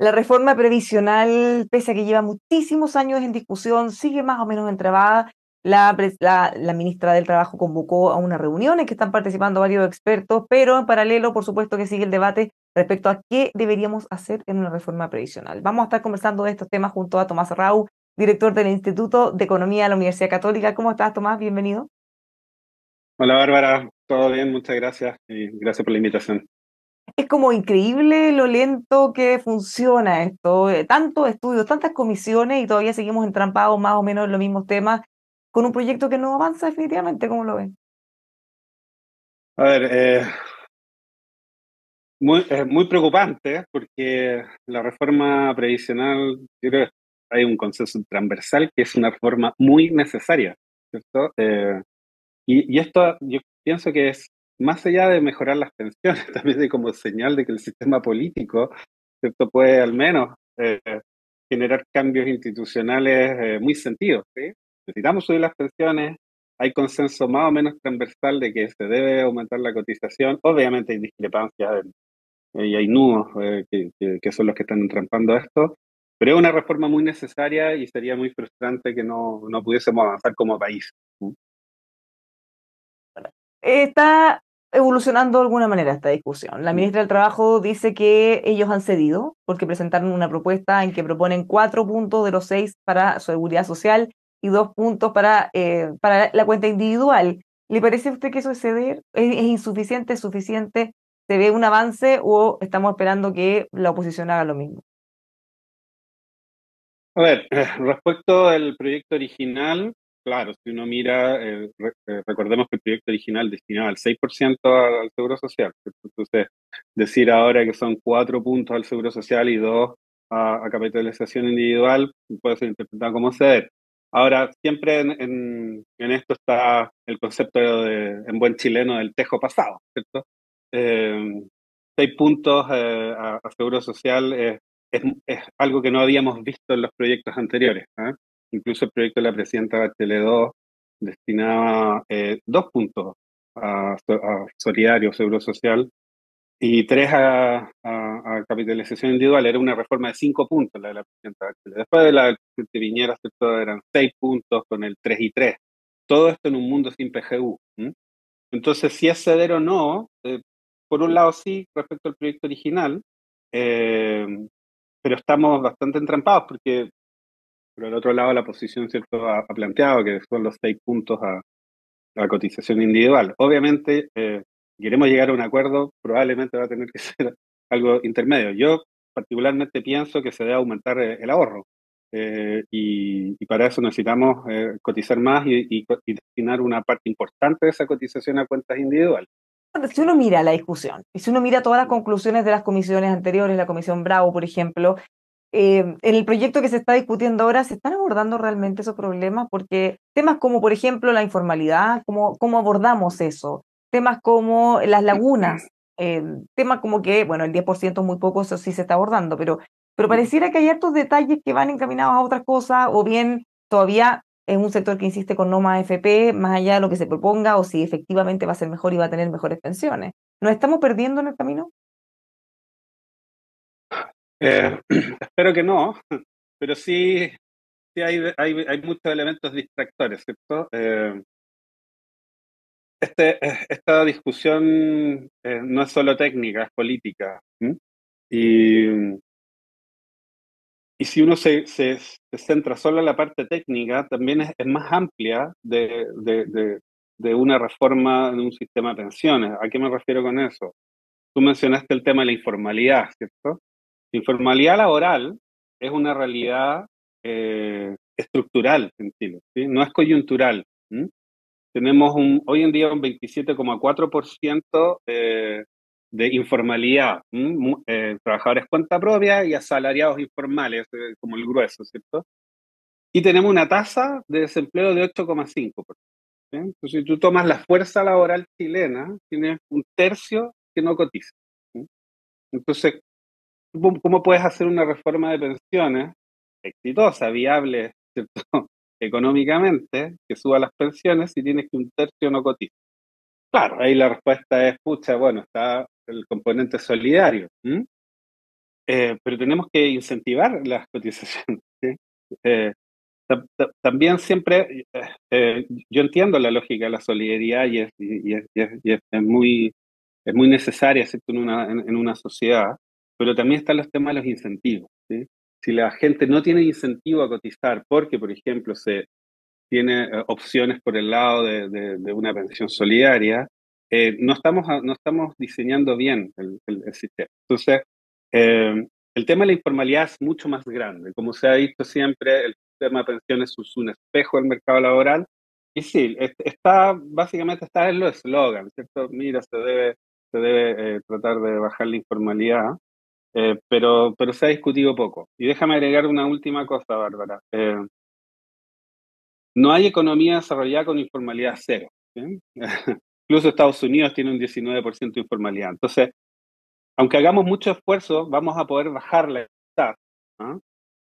La reforma previsional, pese a que lleva muchísimos años en discusión, sigue más o menos entrabada. La ministra del Trabajo convocó a una reunión en que están participando varios expertos, pero en paralelo, por supuesto, que sigue el debate respecto a qué deberíamos hacer en una reforma previsional. Vamos a estar conversando de estos temas junto a Tomás Rau, director del Instituto de Economía de la Universidad Católica. ¿Cómo estás, Tomás? Bienvenido. Hola Bárbara, todo bien, muchas gracias y gracias por la invitación. Es como increíble lo lento que funciona esto, tantos estudios, tantas comisiones y todavía seguimos entrampados más o menos en los mismos temas con un proyecto que no avanza definitivamente, ¿cómo lo ven? A ver, muy preocupante porque la reforma previsional, yo creo que hay un consenso transversal que es una reforma muy necesaria, ¿cierto? Y esto yo pienso que es más allá de mejorar las pensiones, también de como señal de que el sistema político, ¿cierto? Puede al menos generar cambios institucionales muy sentidos, ¿sí? Necesitamos subir las pensiones, hay consenso más o menos transversal de que se debe aumentar la cotización, obviamente hay discrepancias y hay nudos que son los que están entrampando esto, pero es una reforma muy necesaria y sería muy frustrante que no pudiésemos avanzar como país. ¿Sí? Está evolucionando de alguna manera esta discusión. La Mm. ministra del Trabajo dice que ellos han cedido porque presentaron una propuesta en que proponen 4 puntos de los 6 para seguridad social y 2 puntos para la cuenta individual. ¿Le parece a usted que eso es ceder? ¿Es insuficiente? ¿Es suficiente? ¿Se ve un avance o estamos esperando que la oposición haga lo mismo? A ver, respecto al proyecto original, claro, si uno mira, recordemos que el proyecto original destinaba el 6% al Seguro Social, ¿cierto? Entonces, decir ahora que son 4 puntos al Seguro Social y 2 a capitalización individual puede ser interpretado como ceder. Ahora, siempre en esto está el concepto en buen chileno del tejo pasado, ¿cierto? Eh, 6 puntos a Seguro Social es algo que no habíamos visto en los proyectos anteriores. ¿Ah? Incluso el proyecto de la presidenta Bachelet 2 destinaba 2 puntos a solidario, seguro social, y 3 a capitalización individual. Era una reforma de 5 puntos la de la presidenta Bachelet. Después de la del presidente Piñera, ¿cierto? Eran 6 puntos con el 3 y 3. Todo esto en un mundo sin PGU. ¿Mm? Entonces, si es ceder o no, por un lado sí, respecto al proyecto original, eh, pero estamos bastante entrampados porque por el otro lado la posición, ¿cierto?, ha planteado que son los 6 puntos a cotización individual. Obviamente, queremos llegar a un acuerdo, probablemente va a tener que ser algo intermedio. Yo particularmente pienso que se debe aumentar el ahorro y para eso necesitamos cotizar más y destinar una parte importante de esa cotización a cuentas individuales. Bueno, si uno mira la discusión y si uno mira todas las conclusiones de las comisiones anteriores, la Comisión Bravo, por ejemplo, en el proyecto que se está discutiendo ahora, ¿se están abordando realmente esos problemas? Porque temas como, por ejemplo, la informalidad, ¿cómo abordamos eso? Temas como las lagunas, temas como que, bueno, el 10% es muy poco, eso sí se está abordando, pero pareciera que hay hartos detalles que van encaminados a otras cosas, o bien todavía es un sector que insiste con no más AFP, más allá de lo que se proponga, o si efectivamente va a ser mejor y va a tener mejores pensiones. ¿Nos estamos perdiendo en el camino? Espero que no, pero sí, sí hay muchos elementos distractores, ¿cierto? Esta discusión no es solo técnica, es política. ¿M? Y, y si uno se centra solo en la parte técnica, también es más amplia de una reforma de un sistema de pensiones. ¿A qué me refiero con eso? Tú mencionaste el tema de la informalidad, ¿cierto? La informalidad laboral es una realidad estructural en Chile, ¿sí? No es coyuntural. ¿M? Tenemos hoy en día un 27,4% de informalidad, trabajadores cuenta propia y asalariados informales, como el grueso, ¿cierto? Y tenemos una tasa de desempleo de 8,5%. ¿Sí? Entonces, si tú tomas la fuerza laboral chilena, tienes un tercio que no cotiza. ¿Sí? Entonces, ¿cómo puedes hacer una reforma de pensiones exitosa, viable, ¿cierto? Económicamente, que suba las pensiones si tienes que un tercio no cotiza? Claro, ahí la respuesta es, pucha, bueno, está el componente solidario. ¿M? pero tenemos que incentivar las cotizaciones, ¿sí? Eh, También siempre, yo entiendo la lógica de la solidaridad es muy necesaria, ¿cierto? En una sociedad, pero también están los temas de los incentivos, ¿sí? Si la gente no tiene incentivo a cotizar porque, por ejemplo, se tiene opciones por el lado de una pensión solidaria, no estamos diseñando bien el sistema. Entonces, eh, el tema de la informalidad es mucho más grande. Como se ha visto siempre, el sistema de pensiones es un espejo del mercado laboral. Y sí, básicamente está en los eslogans, ¿cierto? Mira, se debe tratar de bajar la informalidad, pero se ha discutido poco. Y déjame agregar una última cosa, Bárbara. No hay economía desarrollada con informalidad cero, ¿sí? Incluso Estados Unidos tiene un 19% de informalidad. Entonces, aunque hagamos mucho esfuerzo, vamos a poder bajar la tasa, ¿no?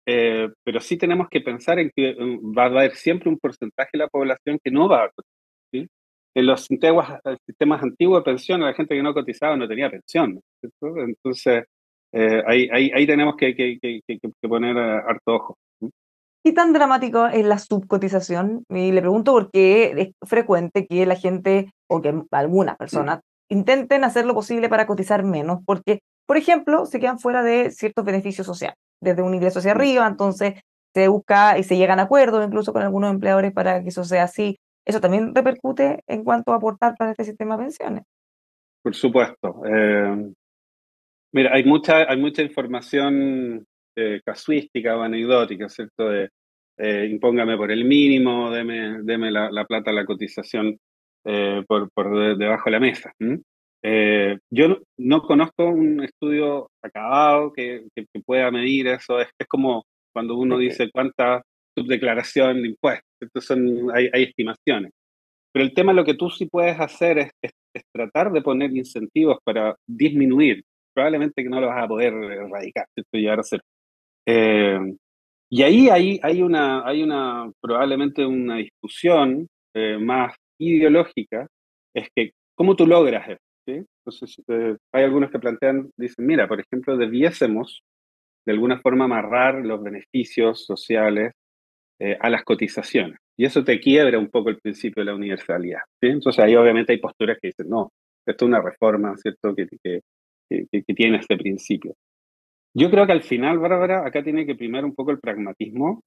Pero sí tenemos que pensar en que va a haber siempre un porcentaje de la población que no va a cotizar, ¿sí? En los sistemas antiguos de pensión, la gente que no cotizaba no tenía pensión, ¿cierto? Entonces, ahí tenemos que poner harto ojo, ¿sí? ¿Qué tan dramático es la subcotización? Y le pregunto porque es frecuente que la gente o que algunas personas intenten hacer lo posible para cotizar menos, porque, por ejemplo, se quedan fuera de ciertos beneficios sociales, desde un ingreso hacia arriba, entonces se busca y se llegan a acuerdos incluso con algunos empleadores para que eso sea así. Eso también repercute en cuanto a aportar para este sistema de pensiones. Por supuesto. Mira, hay mucha información casuística o anecdótica, ¿cierto? Impóngame por el mínimo, deme la plata, la cotización debajo de la mesa. ¿M? Yo no conozco un estudio acabado que pueda medir eso. Es como cuando uno Ok. dice cuánta subdeclaración de impuestos. Entonces hay estimaciones. Pero el tema, lo que tú sí puedes hacer es tratar de poner incentivos para disminuir. Probablemente que no lo vas a poder erradicar, ¿cierto? Llegar a cero. Eh, y ahí hay probablemente una discusión más ideológica, es que cómo tú logras eso, ¿sí? Entonces, hay algunos que plantean, dicen, mira, por ejemplo, debiésemos de alguna forma amarrar los beneficios sociales a las cotizaciones. Y eso te quiebra un poco el principio de la universalidad, ¿sí? Entonces ahí obviamente hay posturas que dicen, no, esto es una reforma, ¿cierto? Que tiene este principio. Yo creo que al final, Bárbara, acá tiene que primar un poco el pragmatismo.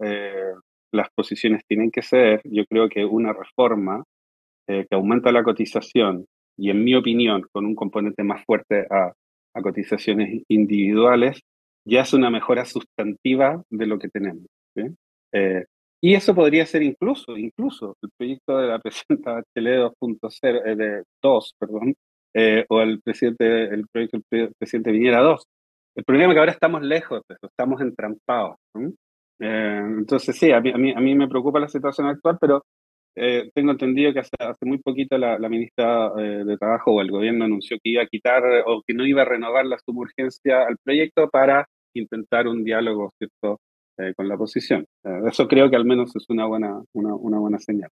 Las posiciones tienen que ser, yo creo que una reforma que aumenta la cotización y en mi opinión con un componente más fuerte a cotizaciones individuales, ya es una mejora sustantiva de lo que tenemos, ¿sí? Eh, y eso podría ser incluso el proyecto de la presidenta Bachelet 2.0, de 2, perdón, o el proyecto del presidente Piñera 2. El problema es que ahora estamos lejos de eso, estamos entrampados, ¿no? Entonces sí, a mí me preocupa la situación actual, pero tengo entendido que hace muy poquito la ministra de Trabajo o el gobierno anunció que iba a quitar o que no iba a renovar la suburgencia al proyecto para intentar un diálogo, ¿cierto? Con la oposición. Eso creo que al menos es una buena señal.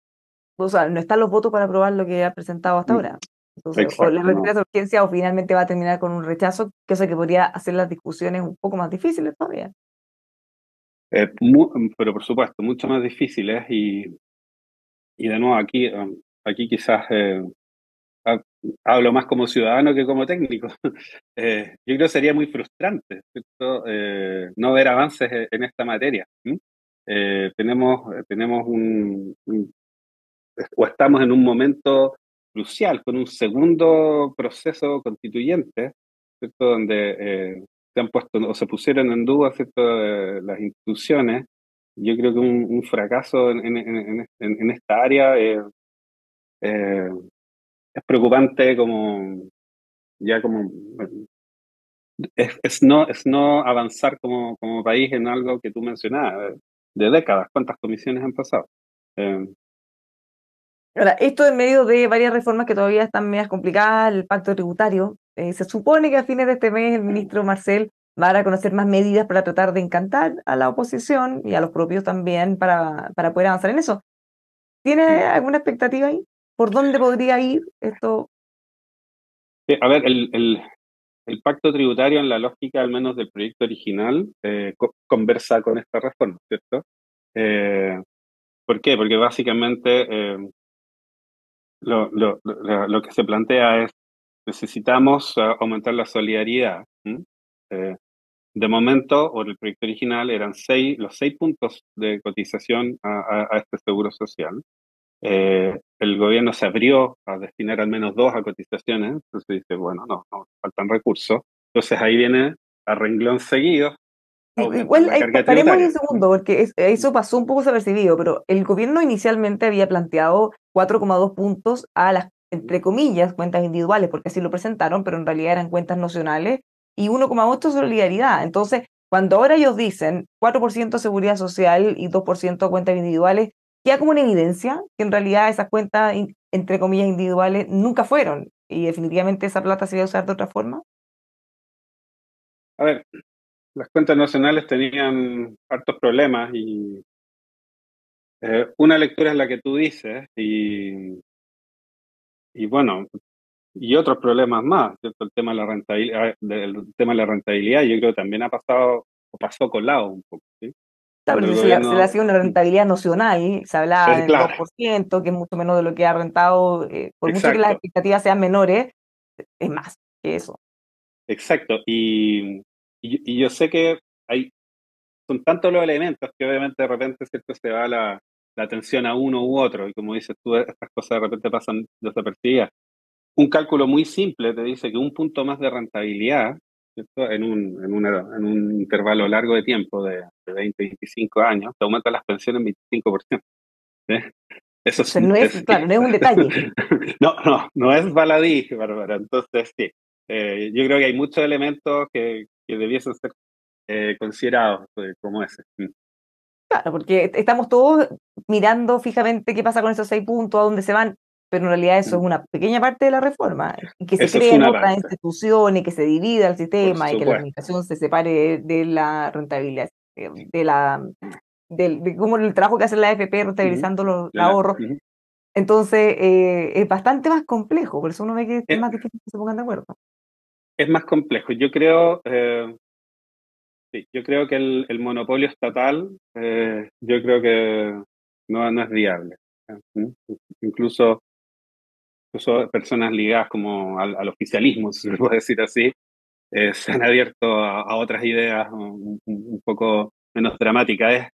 O sea, no están los votos para aprobar lo que ha presentado hasta Mm, ahora. Entonces, o le exacto, retira no. su urgencia o finalmente va a terminar con un rechazo, cosa que podría hacer las discusiones un poco más difíciles todavía. Pero por supuesto, mucho más difíciles y de nuevo aquí quizás ha- hablo más como ciudadano que como técnico. Yo creo que sería muy frustrante, ¿cierto? No ver avances en esta materia. ¿M? Tenemos o estamos en un momento crucial con un segundo proceso constituyente, ¿cierto? Donde se han puesto o se pusieron en duda, ¿cierto? Las instituciones. Yo creo que un fracaso en esta área eh, es preocupante como es no avanzar como país en algo que tú mencionabas, de décadas, ¿cuántas comisiones han pasado? Eh, Ahora, esto en medio de varias reformas que todavía están medias complicadas, el pacto tributario, se supone que a fines de este mes el ministro Marcel va a dar a conocer más medidas para tratar de encantar a la oposición y a los propios también para poder avanzar en eso. ¿Tiene alguna expectativa ahí? ¿Por dónde podría ir esto? a ver, el pacto tributario en la lógica al menos del proyecto original conversa con esta reforma, ¿cierto? Eh, ¿Por qué? Porque básicamente lo que se plantea es necesitamos aumentar la solidaridad. ¿M? Eh, de momento, o en el proyecto original, eran los 6 puntos de cotización a este seguro social. El gobierno se abrió a destinar al menos dos a cotizaciones, entonces dice, bueno, no, faltan recursos. Entonces ahí viene a renglón seguido aumentar Igual, la carga paremos ahí un tributaria. ¿Mm? segundo, porque eso pasó un poco desapercibido, pero el gobierno inicialmente había planteado 4,2 puntos a las, entre comillas, cuentas individuales, porque así lo presentaron, pero en realidad eran cuentas nacionales, y 1,8 solidaridad. Entonces, cuando ahora ellos dicen 4% seguridad social y 2% cuentas individuales, queda como una evidencia que en realidad esas cuentas, entre comillas, individuales nunca fueron, y definitivamente esa plata se iba a usar de otra forma. A ver, las cuentas nacionales tenían hartos problemas y una lectura es la que tú dices y bueno, y otros problemas más, ¿cierto? El tema de la rentabilidad, yo creo que también ha pasado o pasó colado un poco, ¿sí? Claro, Cuando pero el si se le gobierno, hacía una rentabilidad nocional, se hablaba del dos claro, por ciento que es mucho menos de lo que ha rentado, por mucho que las exacto, expectativas sean menores, es más que eso. exacto. Y yo sé que hay, son tantos los elementos que obviamente de repente, ¿cierto? Se va la atención a uno u otro y como dices tú, estas cosas de repente pasan desapercibidas. Un cálculo muy simple te dice que un punto más de rentabilidad, ¿cierto? En un intervalo largo de tiempo, de 20, 25 años, te aumenta las pensiones en 25%. ¿Eh? Eso Entonces, no es, claro, no es un detalle. no es baladí, Bárbara. Entonces, sí, yo creo que hay muchos elementos que debiesen ser considerados como ese. Mm. Claro, porque estamos todos mirando fijamente qué pasa con esos 6 puntos, a dónde se van, pero en realidad eso es Mm. una pequeña parte de la reforma, y que se Eso es creen una otras parte, instituciones, que se divida el por sistema y que la supuesto. administración se separe de la rentabilidad, de la, de cómo el trabajo que hace la AFP Ujú. rentabilizando los La- ahorros. ujú. Entonces, es bastante más complejo, por eso uno ve que es Es, más difícil que se pongan de acuerdo. es más complejo. Yo creo, sí, yo creo que el monopolio estatal, yo creo que no es viable. ¿Mm? Incluso, incluso personas ligadas como al oficialismo, si se puede decir así, se han abierto a otras ideas un poco menos dramáticas.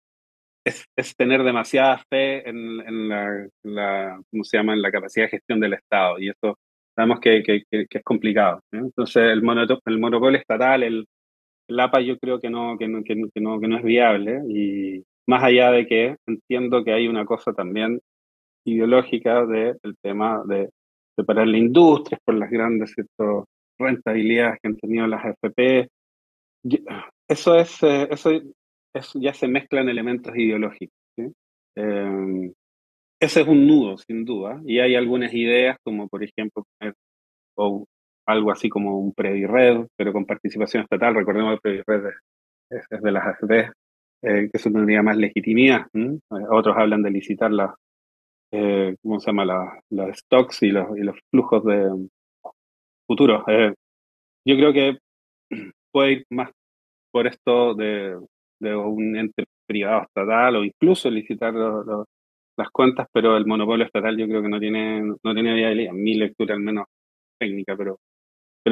Es tener demasiada fe ¿cómo se llama? En la capacidad de gestión del Estado, y eso sabemos que es complicado, ¿eh? Entonces, el monopolio estatal, el APA, yo creo que no es viable, y más allá de que entiendo que hay una cosa también ideológica del tema de separar la industria por las grandes, ¿cierto? Rentabilidades que han tenido las AFP. Yo- eso ya se mezclan elementos ideológicos, ¿sí? Eh, Ese es un nudo, sin duda, y hay algunas ideas, como por ejemplo, o algo así como un Predired, pero con participación estatal. Recordemos que el Predired es de las AFP, que eso tendría más legitimidad. ¿M? Otros hablan de licitar ¿cómo se llama? Las stocks y los flujos de futuros. Yo creo que puede ir más por esto de un ente privado estatal o incluso licitar las cuentas, pero el monopolio estatal yo creo que no tiene viabilidad, mi lectura al menos técnica, pero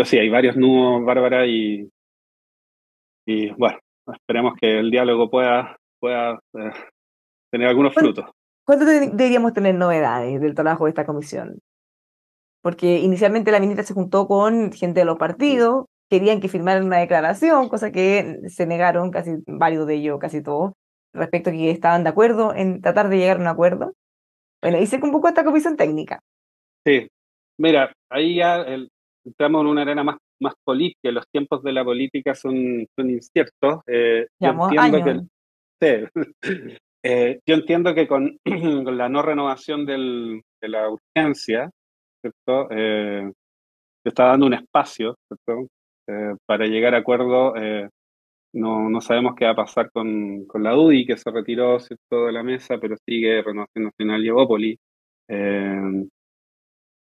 sí, hay varios nudos, Bárbara, y bueno, esperemos que el diálogo pueda tener algunos ¿Cuándo, frutos. cuándo deberíamos tener novedades del trabajo de esta comisión? Porque inicialmente la ministra se juntó con gente de los partidos, querían que firmaran una declaración, cosa que se negaron casi varios de ellos, casi todos, respecto a que estaban de acuerdo en tratar de llegar a un acuerdo. Bueno, y se convocó esta comisión técnica. Sí, mira, ahí ya entramos en una arena más política, los tiempos de la política son inciertos. Yo Llevamos entiendo que años. sí. Yo entiendo que con, con la no renovación de la urgencia, ¿cierto? Se está dando un espacio, ¿cierto? Para llegar a acuerdo. No sabemos qué va a pasar con la UDI, que se retiró, ¿cierto? De la mesa, pero sigue Renovación Nacional y Evópoli.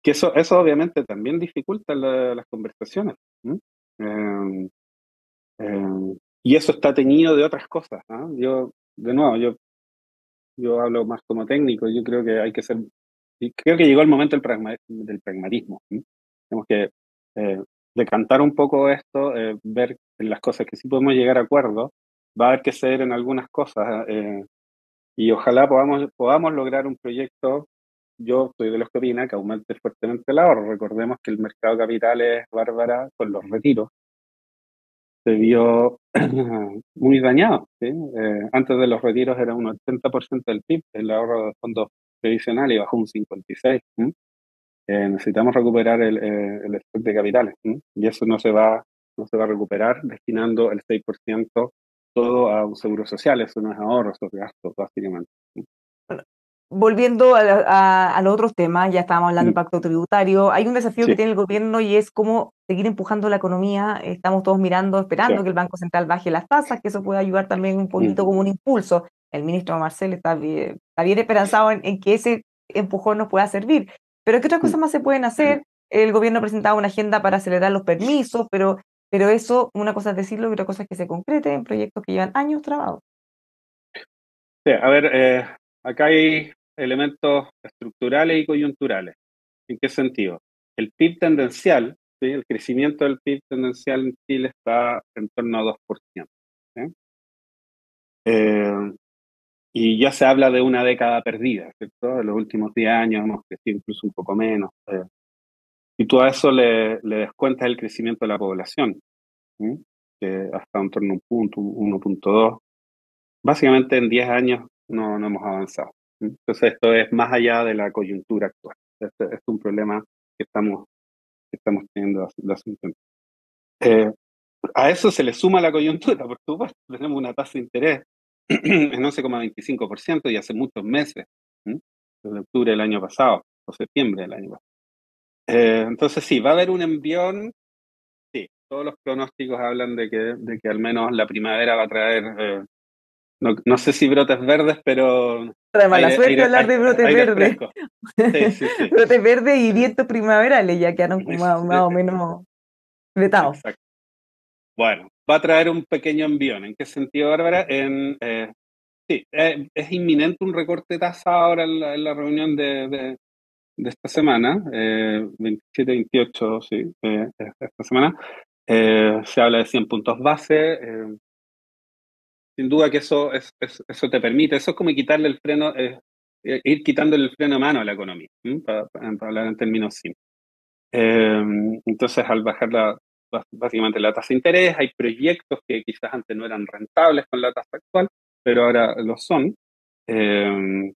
Que eso obviamente también dificulta las conversaciones. ¿M? Eh, y eso está teñido de otras cosas, ¿no? De nuevo, yo hablo más como técnico, yo creo que hay que ser, y creo que llegó el momento del pragmatismo, ¿sí? Tenemos que eh, decantar un poco esto, ver en las cosas que sí podemos llegar a acuerdo, va a haber que ceder en algunas cosas, y ojalá podamos lograr un proyecto. Yo soy de los que opina que aumente fuertemente el ahorro. Recordemos que el mercado de capitales, Bárbara, con los retiros, se vio muy dañado, ¿sí? Antes de los retiros era un 80% del PIB, el ahorro de fondos previsionales, y bajó un 56%. Necesitamos recuperar el stock de capitales, ¿sí? Y eso no se va a recuperar destinando el 6% todo a un seguro social. Eso no es ahorro, eso es gasto, básicamente. Bueno, volviendo a los otros temas, ya estábamos hablando del Mm, pacto tributario, hay un desafío que sí, tiene el gobierno y es cómo seguir empujando la economía. Estamos todos mirando, sí. esperando que el Banco Central baje las tasas, que eso pueda ayudar también un Mm, poquito como un impulso. El ministro Marcel está bien esperanzado en que ese empujón nos pueda servir. Pero ¿qué otras mm. cosas más se pueden hacer? El gobierno ha presentado una agenda para acelerar los permisos, pero eso, una cosa es decirlo y otra cosa es que se concrete en proyectos que llevan años trabajados. Sí, a ver, acá hay elementos estructurales y coyunturales. ¿En qué sentido? El PIB tendencial, ¿sí? El crecimiento del PIB tendencial en Chile está en torno a 2%. ¿Sí? Eh, y ya se habla de una década perdida, ¿cierto? En los últimos 10 años hemos crecido incluso un poco menos. Y tú a eso le descuentas el crecimiento de la población, ¿sí? Que hasta en torno a un punto, 1,2. Básicamente en 10 años no hemos avanzado. ¿Sí? Entonces esto es más allá de la coyuntura actual. Este es un problema que estamos teniendo hace un tiempo. Eh, a eso se le suma la coyuntura, por supuesto. Tenemos una tasa de interés en 11,25% y hace muchos meses, ¿sí? Desde octubre del año pasado o septiembre del año pasado. Entonces sí, va a haber un envión. Sí, todos los pronósticos hablan de que al menos la primavera va a traer, no sé si brotes verdes, pero Trae mala aire, suerte aire, hablar de brotes aire verdes. fresco. Sí, sí, sí. Brotes verdes y vientos primaverales ya quedaron como más o menos vetados. Exacto. Bueno, va a traer un pequeño envión. ¿En qué sentido, Bárbara? Sí, es inminente un recorte de tasa ahora en la reunión de esta semana, 27-28, sí, esta semana. Se habla de 100 puntos base. Sin duda que eso te permite, eso es como quitarle el freno, ir quitándole el freno de mano a la economía, ¿m? Para hablar en términos simples. Eh, entonces, al bajar básicamente la tasa de interés, hay proyectos que quizás antes no eran rentables con la tasa actual, pero ahora lo son. Eh,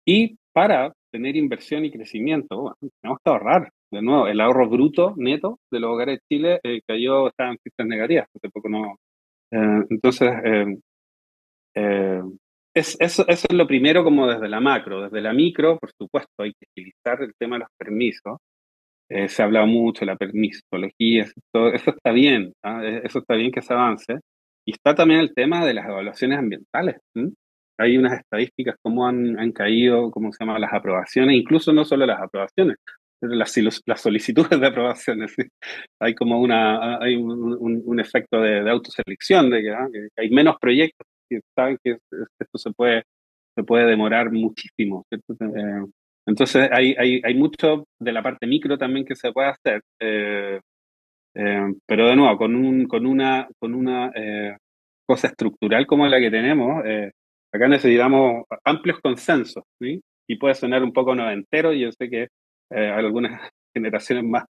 y para tener inversión y crecimiento, bueno, tenemos que ahorrar. De nuevo, el ahorro bruto neto de los hogares de Chile estaba en cifras negativas, hace poco no. Entonces, eh, eso es lo primero como desde la macro. Desde la micro, por supuesto, hay que agilizar el tema de los permisos. Se ha hablado mucho de la permisología, eso está bien, ¿ah? Eso está bien que se avance. Y está también el tema de las evaluaciones ambientales. ¿M? Hay unas estadísticas cómo han caído, cómo se llama, las aprobaciones, incluso no solo las aprobaciones, pero las solicitudes de aprobaciones. ¿Sí? Hay un efecto de autoselección, que hay menos proyectos que saben que esto se puede demorar muchísimo, ¿cierto? Entonces hay mucho de la parte micro también que se puede hacer, pero de nuevo, con una cosa estructural como la que tenemos, acá necesitamos amplios consensos, ¿sí? Y puede sonar un poco noventero, y yo sé que a algunas generaciones más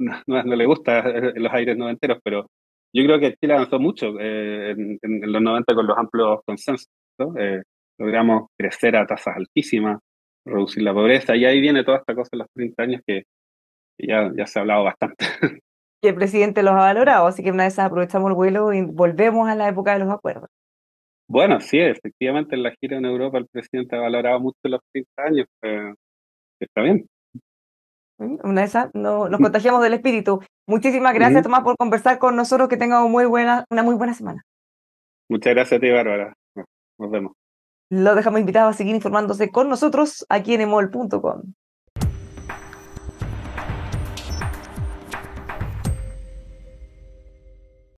no les gustan los aires noventeros, pero yo creo que Chile avanzó mucho en los 90 con los amplios consensos, ¿no? Logramos crecer a tasas altísimas, reducir la pobreza, y ahí viene toda esta cosa en los 30 años que ya se ha hablado bastante. Que el presidente los ha valorado, así que una vez aprovechamos el vuelo y volvemos a la época de los acuerdos. Bueno, sí, efectivamente en la gira en Europa el presidente ha valorado mucho los 30 años. Está bien. ¿Mm? Una de esas nos contagiamos del espíritu. Muchísimas gracias, Ujú. Tomás, por conversar con nosotros. Que tenga una muy buena semana. Muchas gracias a ti, Bárbara. Nos vemos. Lo dejamos invitado a seguir informándose con nosotros aquí en emol.com.